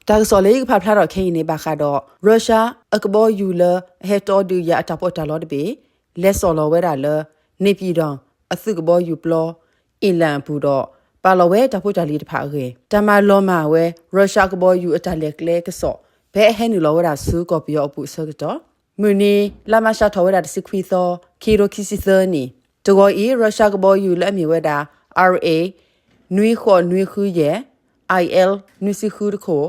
ဒါဆိုလေဖာဖလာတော့ခင်းနေပါခါတော့ရုရှားအကဘောယူလဟက်တော်ဒူရအတပေါ်တာလို့တပေလက်စော်လော်ဝဲတာလနေပြည်တော်အစုကဘောယူပလောအီလန်ဘူးတော့ပါလော်ဝဲတဖို့တာလီတဖာခေတမလောမာဝဲရုရှားကဘောယူအတလက်ကလေကစော့ဘဲဟဲနူလော်ဝဲတာဆူကော်ပီယောအပူဆောကတော့မူနီလာမရှာထော်ဝဲတာစခွီသောခီရိုခီစီသနီတကောဤရုရှားကဘောယူလက်မီဝဲတာ RA နွေခေါ်နွေခူးရဲ့ IL နွေစီခူးတခို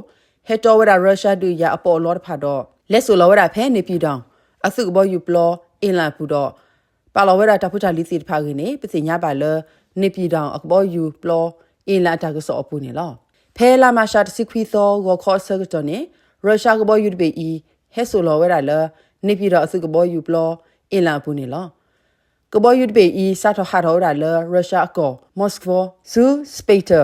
ဟက်တော်ဝဲတာရုရှားဒူရအပေါ်လော်ဖာတော့လက်ဆိုလော်ဝဲတာဖဲနေပြည်တော်အစုကဘောယူပလောအင်လန်ဘူးတော့ပါလော်ဝဲတာတဖူတာလီစီတဖာခင်းနေပစီညာပါလနေပြည်တော်အကဘောယူပလောအင်လန်တာကစောအပူနေလောဖဲလာမရှာတစီခွီသောဂေါ်ခေါ်ဆကတော့နေရုရှားကဘောယူတပေဤဟက်ဆိုလော်ဝဲတာလနေပြည်တော်အစုကဘောယူပလောအင်လန်ဘူးနေလောကဘောယူတပေဤစာထဟာတော်တာလရုရှားအကောမော်စကိုဇူစပေတာ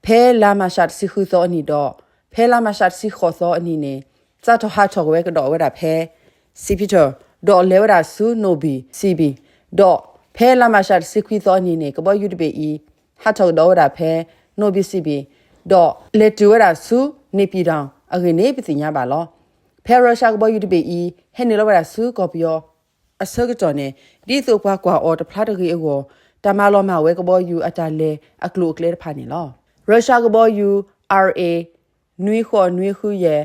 ဖဲလာမရှာတစီခွီသောအနီတော့ဖဲလာမရှာစီခေါ်သောအနီနေစတ်ဟာထော်ဝဲကတော့ဝဲတာဖဲစီပီတာဒေါ်လေဝဲတာဆူနိုဘီစီဘီဒေါ်ဖဲလာမရှာစီခွီသောအနီနေကဘောယူတပေဤဟာထော်ဒေါ်ဝဲတာဖဲနိုဘီစီဘီဒေါ်လေတူဝဲတာဆူနေပြည်တော်အခင်းနေပစီညာပါလောဖဲရရှာကဘောယူတပေဤဟဲနေလောဝဲတာဆူကော်ပီယောအစကတော်နေဒီဆိုကွာကွာအော်တဖလာတကြီးအောတမလောမဝဲကဘောယူအတလေအကလုကလေဖာနေလောရုရှားကဘောယူ RAနွေခေါ်နွေခူးရဲ့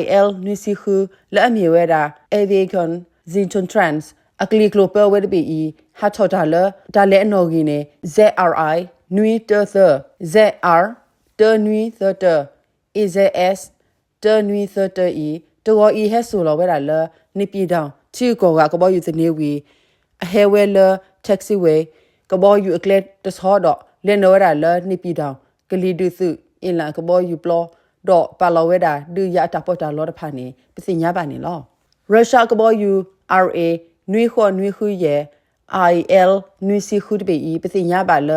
IL နွေစီခူးလက်အမြေဝဲတာ Aviation Zinton Trans အကလီကလိုပဝဲတပီဟာထော်တာလဒါလဲအနော်ကြီးနေ ZRI နွေတသ ZR တနွေသတ AZS တနွေသတတောဟက်ဆိုလောဝဲတာလနေပြည်တော်ချီကောကဘောယူစနေဝီအဟဲဝဲလ taxi way ကဘောယူအကလက်တဆောတော့လဲနော်တာလနေပြည်တော်ကလီဒုစုအင်လာကဘောယူပလောတော့ပါလောဝဲတာဒူရတာပေါ်တာလောတဖာနေပစီညာပါနေလောရုရှားကဘောယူ RA နွေခေါ်နွေခူးရဲ့ IL နွေစီခူးတပေပစီညာပါလ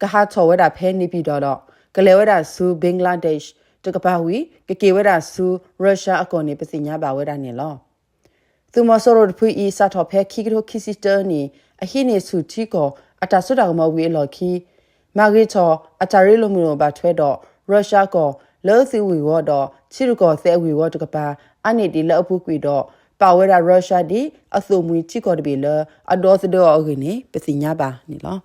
ကဟာထော်ဝဲတာဖဲနေပြီတော့ကလေဝဲတာဆူဘင်္ဂလားဒေ့ရှ်တကပါဝီကေဝဲတာဆူရုရှားအကောနေပစီညာပါဝဲတာနေလောသူမဆောရဖူအီစာထော်ဖဲခိကရိုခိစီတာနီအဟိနေဆူတီကိုအတာဆွတာကမဝေလော်ခီမာဂရီချောအတာရီလိုမီနိုဘာထွဲတော့ရုရှားကိုလောစီဝီဝတော့ချီရကောသဲဝီဝတကပါအနေဒီလောအဖူကွီတော့ပါဝဲတာရုရှားဒီအစုံမီချီကောတပြီလအဒေါ်စဒေါ်အဂိနေပစီညာပါနေလော